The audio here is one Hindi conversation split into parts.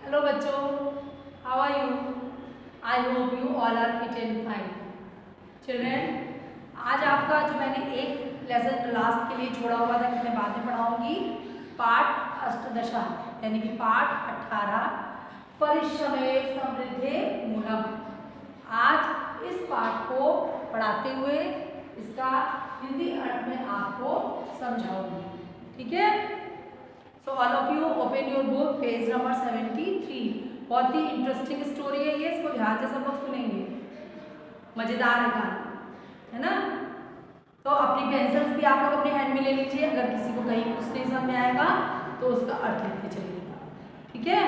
हेलो बच्चों, how are you? I hope you all are fit and fine. Children, आज आपका जो मैंने एक लेसन क्लास के लिए छोड़ा हुआ था कि मैं बाद में पढ़ाऊंगी, पाठ अष्टदशा यानी कि पाठ 18 परिश्रमे समृद्धे मूलम। आज इस पाठ को पढ़ाते हुए इसका हिंदी अर्थ में आपको समझाऊंगी, ठीक है? So all of you open your book page number 73। बहुत ही इंटरेस्टिंग स्टोरी है ये, इसको ध्यान से सब लोग सुनेंगे, मजेदार है कहानी, है ना? तो अपनी पेंसिल्स भी आप लोग अपने हैंड में ले लीजिए, अगर किसी को कहीं कुछ नहीं समझ में आएगा तो उसका अर्थ लिखते चलिएगा, ठीक है?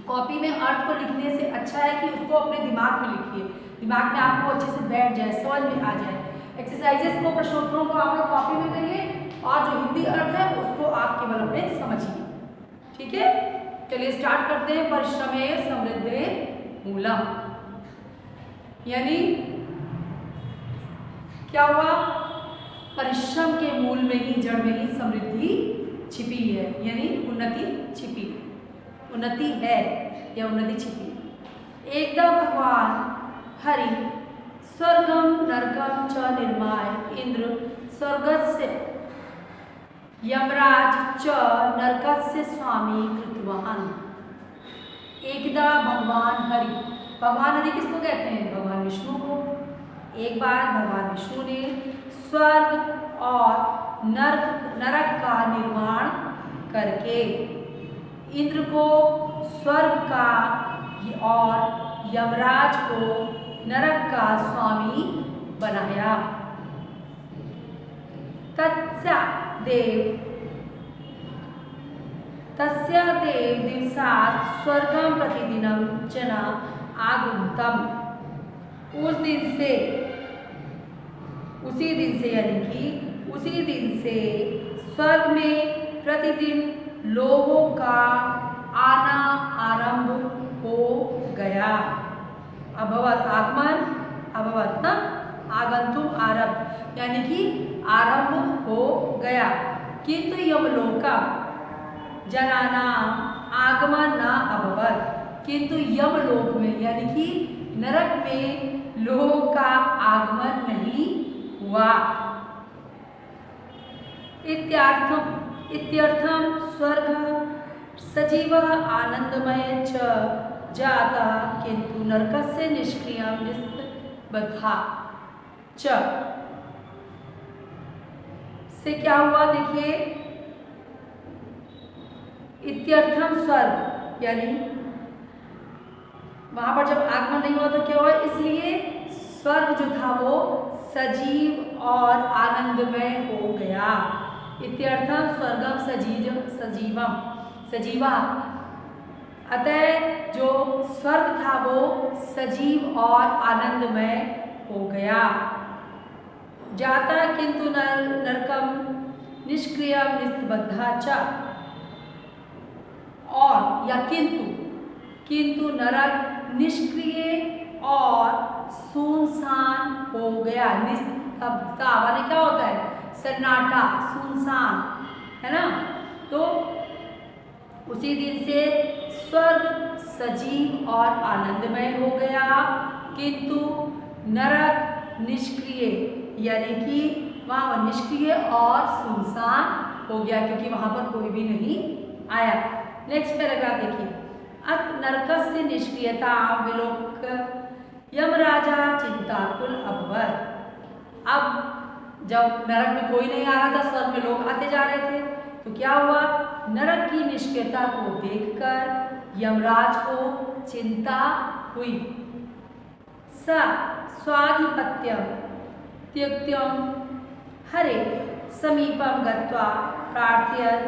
कॉपी में अर्थ को लिखने से अच्छा है कि उसको अपने दिमाग में लिखिए, दिमाग में आपको अच्छे से बैठ जाए, समझ में आ जाए। एक्सरसाइजेस को, प्रश्नोत्तरों को आप लोग कॉपी में करिए और जो हिंदी अर्थ है उसको आप केवल अपने समझिए, ठीक है? चलिए स्टार्ट करते हैं। परिश्रमे समृद्धे मूलम, यानी क्या हुआ? परिश्रम के मूल में ही, जड़ में ही समृद्धि छिपी है, यानी उन्नति छिपी, उन्नति है या उन्नति छिपी। एकदम भगवान हरि स्वर्गम नरकम च निर्माय इंद्र स्वर्गस्य यमराज च नरकस्य स्वामी कृतवान। एकदा भगवान हरि, भगवान हरि किसको कहते हैं? भगवान विष्णु को। एक बार भगवान विष्णु ने स्वर्ग और नरक का निर्माण करके इंद्र को स्वर्ग का और यमराज को नरक का स्वामी बनाया। तस्य देव दिवसात् स्वर्गं प्रतिदिनं जना आगन्तम्। उसी दिन से यानी कि उसी दिन से स्वर्ग में प्रतिदिन लोगों का आना आरंभ हो गया। अभवत आगमन, अभवत न आगंतुम आरंभ, यानी कि आरंभ हो गया। किंतु यमलोका जनाना आगमन न अभवत, किंतु यमलोक में यानी कि नरक में लोगों का आगमन नहीं हुआ। इत्यर्थम स्वर्ग सजीव आनंदमय च जाता, किंतु नरकस्य निष्क्रियं निस्तब्धा च। से क्या हुआ? देखिए, इत्यर्थम स्वर्ग यानी वहां पर जब आगमन नहीं हुआ तो क्या हुआ? इसलिए स्वर्ग जो था वो सजीव और आनंदमय हो गया। इत्यर्थम स्वर्गम सजीवम सजीवा, अतः जो स्वर्ग था वो सजीव और आनंदमय हो गया। जाता किंतु नरकम निष्क्रियम निस्तब्धा च, और या किंतु नरक निष्क्रिय और सुनसान हो गया। निस्तब्धता माने क्या होता है? सन्नाटा, सुनसान, है ना? तो उसी दिन से स्वर्ग सजीव और आनंदमय हो गया, किंतु नरक निष्क्रिय यानी कि वहाँ निष्क्रिय और सुनसान हो गया, क्योंकि वहाँ पर कोई भी नहीं आया। नेक्स्ट पैराग्राफ देखिए। अत नरकस्य निष्क्रियता विलोक यमराजा चिंताकुल अभवत्। अब जब नरक में कोई नहीं आ रहा था, स्वर्ग में लोग आते जा रहे थे, तो क्या हुआ? नरक की निष्क्रियता को देखकर यमराज को चिंता हुई। स स्वाधिपत्यं त्यक्त्यं हरे समीपं गत्वा प्रार्थयत्,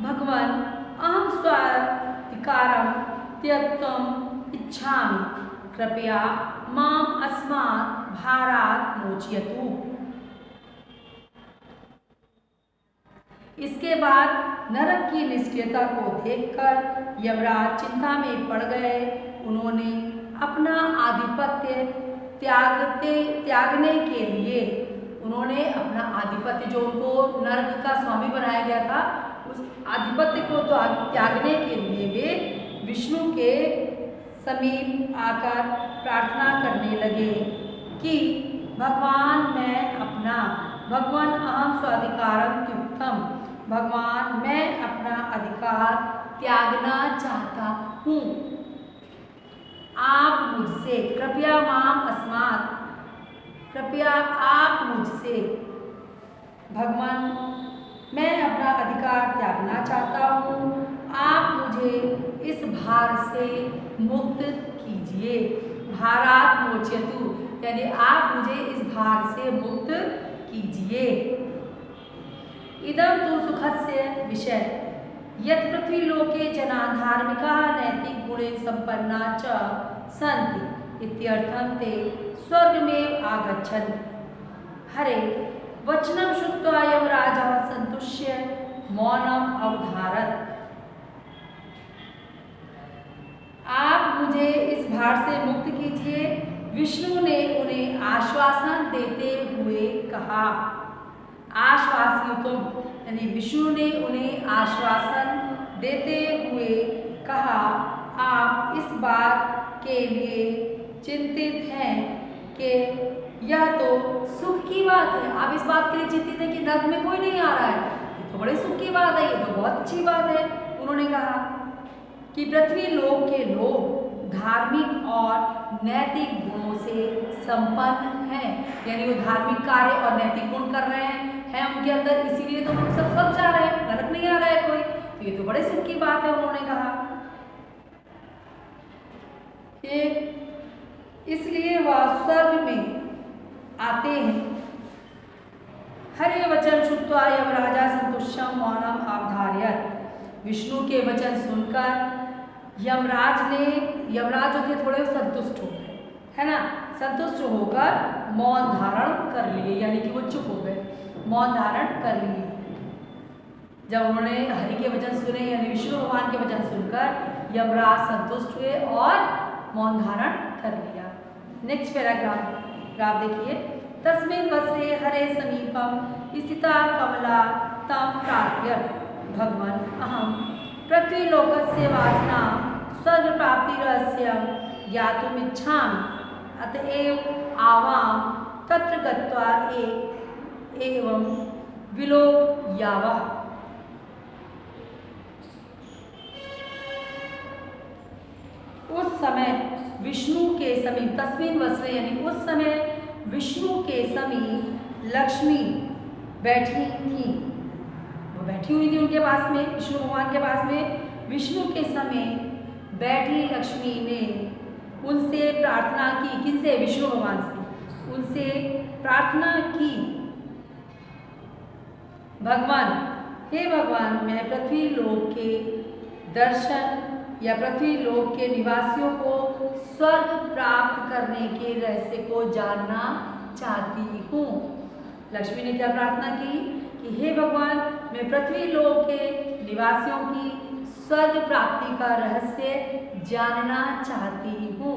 भगवन् अहं स्वाधिकारं त्यक्तुम् इच्छामि, कृपया माम् अस्मात् भारात् मोचयतु। इसके बाद नरक की निष्क्रियता को देखकर यमराज चिंता में पड़ गए। उन्होंने अपना आधिपत्य त्यागने के लिए, उन्होंने अपना आधिपत्य जो उनको नरक का स्वामी बनाया गया था उस आधिपत्य को त्यागने के लिए वे विष्णु के समीप आकर प्रार्थना करने लगे कि भगवान भगवान अहम स्वाधिकारम त्युक्तम, भगवान मैं अपना अधिकार त्यागना चाहता हूँ। आप मुझसे कृपया आप मुझसे भगवान मैं अपना अधिकार त्यागना चाहता हूँ, आप मुझे इस भार से मुक्त कीजिए। भारात मोचयतु, यानी आप मुझे इस भार से मुक्त कीजिए। इदं तु सुखस्य विषय यत् पृथ्वीलोके जना धार्मिका नैतिक गुणे संपन्ना च सन्ति इत्यर्थं ते स्वर्गमेव आगच्छन्ति। हरे वचनं श्रुत्वा यमराजः सन्तुष्य मौनम् अवधारत। आप मुझे इस भार से मुक्त कीजिए। विष्णु ने उन्हें आश्वासन देते हुए कहा, आश्वासयुतुम, यानी विष्णु ने उन्हें आश्वासन देते हुए कहा, आप इस बात के लिए चिंतित हैं कि यह तो सुख की बात है। आप इस बात के लिए चिंतित हैं कि नर्क में कोई नहीं आ रहा है, ये तो बड़ी सुख की बात है, ये तो बहुत अच्छी बात है। उन्होंने कहा कि पृथ्वी लोक के लोग धार्मिक और नैतिक गुणों से संपन्न हैं, यानी वो धार्मिक कार्य और नैतिक गुण कर रहे हैं उनके अंदर, इसीलिए तो हम सब जा रहे हैं, नरक नहीं आ रहा है कोई, तो ये तो बड़े सुख की बात है। उन्होंने कहा कि इसलिए वह स्वर्ग में आते हैं। हरे वचन श्रुत्वा यमराजा संतुष्टम मौनम अवधारयत्। विष्णु के वचन सुनकर यमराज जो थे थोड़े संतुष्ट हो गए, है ना, संतुष्ट होकर मौन धारण कर लिए, यानी कि वो चुप हो गए, मौन धारण कर लिए। जब उन्होंने हरि के वचन सुने, यानी विष्णु भगवान के वचन सुनकर यमराज संतुष्ट हुए और मौन धारण कर लिया। नेक्स्ट पैराग्राफ देखिए। तस्मिन् वसरे हरे समीपम स्थिता कमला तम प्रार्थयत्, भगवन् अहम पृथ्वीलोकस्य वासना स्वर्ग प्राप्ति रहस्यं ज्ञातुमिच्छामि, अतएव आवां तत्र गत्वा एवं विलोकयावः। उस समय विष्णु के समीप, तस्मिन् वसरे यानी उस समय विष्णु के समीप लक्ष्मी बैठी थी, वो बैठी हुई थी उनके पास में, विष्णु भगवान के पास में। विष्णु के समय बैठी लक्ष्मी ने उनसे प्रार्थना की, किनसे? विष्णु भगवान से, उनसे प्रार्थना की, भगवान, हे भगवान, मैं पृथ्वी लोक के दर्शन या पृथ्वी लोक के निवासियों को स्वर्ग प्राप्त करने के रहस्य को जानना चाहती हूँ। लक्ष्मी ने क्या प्रार्थना की कि हे भगवान, मैं पृथ्वी लोक के निवासियों की स्वर्ग प्राप्ति का रहस्य जानना चाहती हूँ।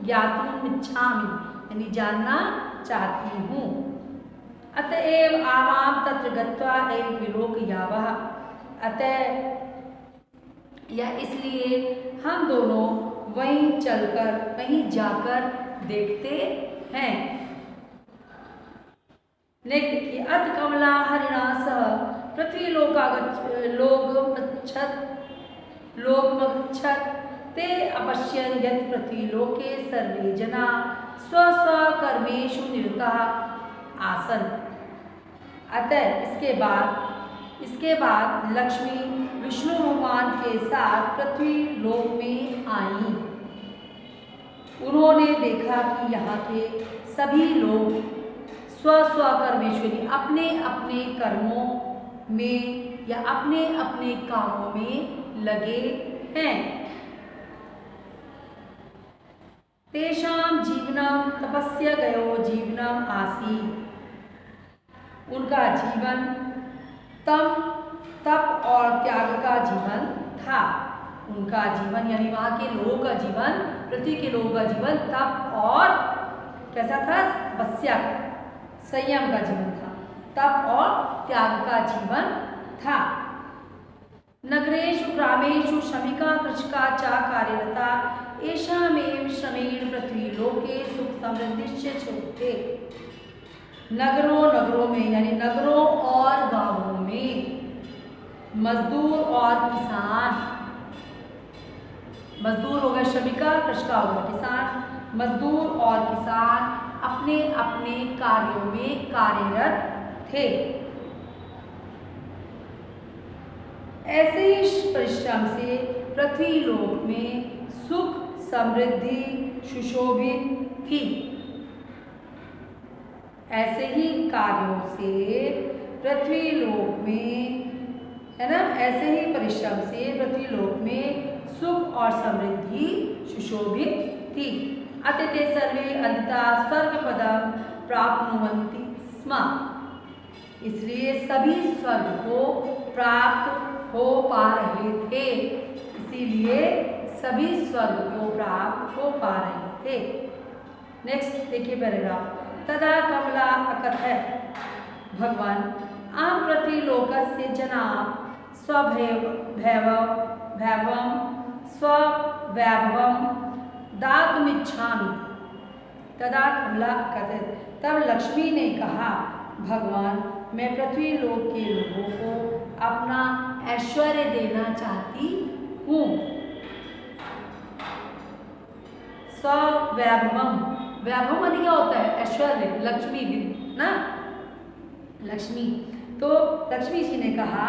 ज्ञातुमिच्छामि, यानी जानना चाहती हूँ। अतएव आवाम तत्र गत्वा एव विलोकयावः, अतः या इसलिए हम दोनों वहीं चलकर, वहीं जाकर देखते हैं। नेक्स्ट देखिए। अथ कमला हरिणा सह पृथ्वी लोकमगच्छत् ते अपश्यन् यत् पृथ्वीलोके सर्वे जना स्व स्व कर्मेषु निरताः आसन्। अतः इसके बाद लक्ष्मी विष्णु भगवान के साथ पृथ्वी लोक में आई। उन्होंने देखा कि यहाँ के सभी लोग स्व कर्मेषु, अपने अपने कर्मों में या अपने अपने कामों में लगे हैं। तेषां जीवनम तपस्य गयो जीवनम आसीत्, उनका जीवन तप और त्याग का जीवन था। उनका जीवन यानी वहाँ के लोगों का जीवन, पृथ्वी के लोगों का जीवन तप और कैसा था? तपस्या, संयम का जीवन था, तप और त्याग का जीवन था। नगरेषु ग्रामेषु श्रमिका कृषका च कार्यरता येषामेव श्रमेण पृथ्वीलोके सुख समृद्धिश्च चोक्ते। नगरों में यानी नगरों और गांवों में मजदूर और किसान, मजदूर हो गए श्रमिका, कृषका हो गया किसान, मजदूर और किसान अपने अपने कार्यों में कार्यरत थे। ऐसे ही परिश्रम से पृथ्वीलोक में सुख समृद्धि सुशोभित थी। ऐसे ही कार्यों से पृथ्वीलोक में, है ना, ऐसे ही परिश्रम से पृथ्वीलोक में सुख और समृद्धि सुशोभित थी। अतिते सर्वे अंततः स्वर्ग पदम प्राप्नुवन्ति स्म। इसलिए सभी स्वर्ग को प्राप्त हो पा रहे थे, इसीलिए सभी स्वर्ग को प्राप्त हो पा रहे थे। नेक्स्ट देखिए पैराग्राफ। तदा कमला अकथयत् भगवान आम पृथ्वीलोकस्य जनाः स्ववैभवं दातुमिच्छामि। तदा कमला अकथयत्, तब लक्ष्मी ने कहा, भगवान मैं पृथ्वीलोक के लोगों को अपना ऐश्वर्य देना चाहती हूँ। स्ववैभवम, वैभव माने क्या होता है? ऐश्वर्य, लक्ष्मी ना, लक्ष्मी। तो लक्ष्मी जी ने कहा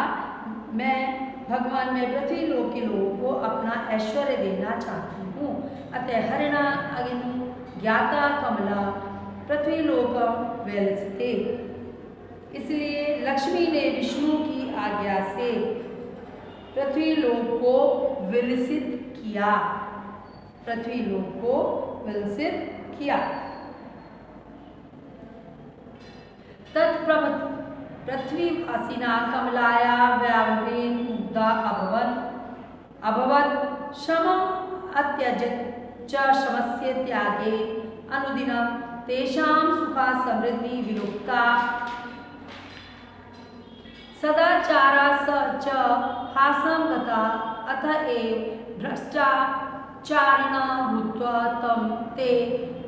भगवान मैं पृथ्वीलोक के लोगों को अपना ऐश्वर्य देना चाहती हूँ। अतः हरिणा अग्नि ज्ञाता कमला पृथ्वीलोकम वेल्सते। इसलिए लक्ष्मी ने विष्णु की आज्ञा से पृथ्वीलोक को विलसित किया, पृथ्वीलोक को विलसित किया। तत्प्रभृत पृथ्वीवासिना कमलाया वैभवेन मुग्धा अभवत् श्रमम् अत्यजत् च श्रमस्य त्यागे अनुदिनं तेषां सुखा समृद्धि विलुप्ता। सदाचारा च हासं गता अथ एव भ्रष्टाचारिणा भूत्वा तं ते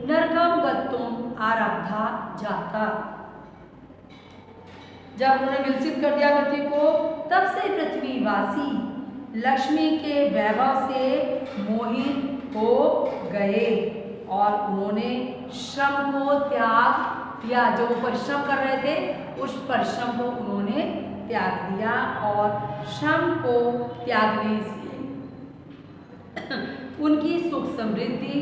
नरकं गन्तुम् आरब्धा जाता। जब उन्होंने विलसित कर दिया पृथ्वी को, तब से पृथ्वीवासी लक्ष्मी के वैभव से मोहित हो गए और उन्होंने श्रम को त्याग दिया। जो वो परिश्रम कर रहे थे उस परिश्रम को उन्होंने त्याग दिया और श्रम को त्यागने से उनकी सुख समृद्धि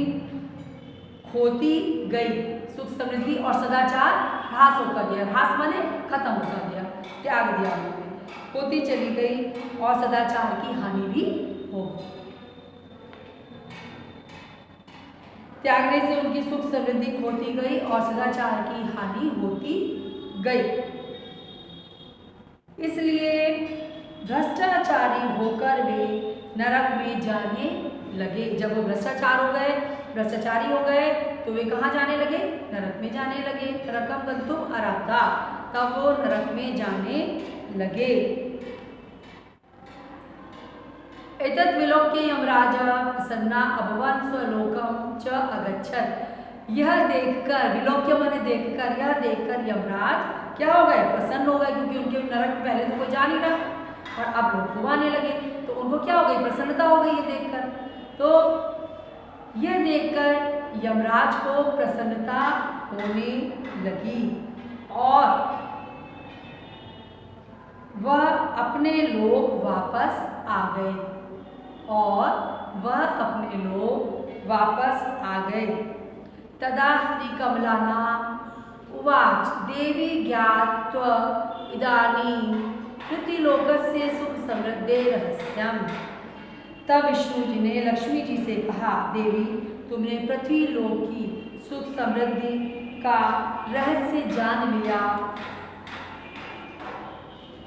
खोती गई। सुख समृद्धि और सदाचार ह्रास होता गया। ह्रास माने खत्म होता गया, त्याग दिया उन्होंने, होती चली गई और सदाचार की हानि भी हो गई। त्यागने से उनकी सुख समृद्धि खोती गई और सदाचार की हानि होती गई। इसलिए भ्रष्टाचारी होकर वे नरक में जाने लगे। जब वो भ्रष्टाचार हो गए, भ्रष्टाचारी हो गए, तो वे कहाँ जाने लगे? नरक में जाने लगे। नरकम गन्तुम् आरब्धा, तब वो नरक में जाने लगे। एतत् विलोक्य यमराज प्रसन्ना अभवन् स्वलोकं च अगच्छत्। यह देखकर, विलोक्य माने देखकर, यह देखकर यमराज क्या हो गए? प्रसन्न हो गए, क्योंकि उनके नरक में पहले तो कोई जा नहीं रहा और अब लोग को आने लगे, तो उनको क्या हो गई? प्रसन्नता हो गई ये देखकर। तो यह देखकर यमराज को प्रसन्नता होने लगी और वह अपने लोग वापस आ गए आ गए। तदा हरिकमलाना उवाच देवी ज्ञात्वा इदानीं पृथ्वीलोकस्य सुख समृद्धे रहस्यम्। तब विष्णु जी ने लक्ष्मी जी से कहा, देवी तुमने पृथ्वीलोक की सुख समृद्धि का रहस्य जान लिया।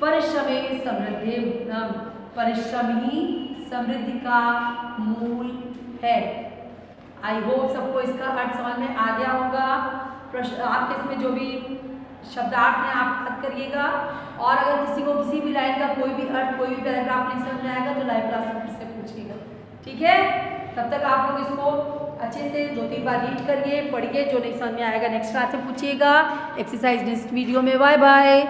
परिश्रमे समृद्धि, परिश्रम ही समृद्धि का मूल है। आई होप सबको इसका अर्थ समझ में आ गया होगा। आपके इसमें जो भी शब्दार्थ हैं आप याद करिएगा, और अगर किसी को किसी भी लाइन का कोई भी अर्थ, कोई भी पैराग्राफ नहीं समझ में आएगा पूछेगा। ठीक है, तब तक आप लोग इसको अच्छे से 2-3 बार रीड करिए, पढ़िए। जो नहीं समझ में आएगा नेक्स्ट क्लास में पूछिएगा। एक्सरसाइज नेक्स्ट वीडियो में। Bye bye.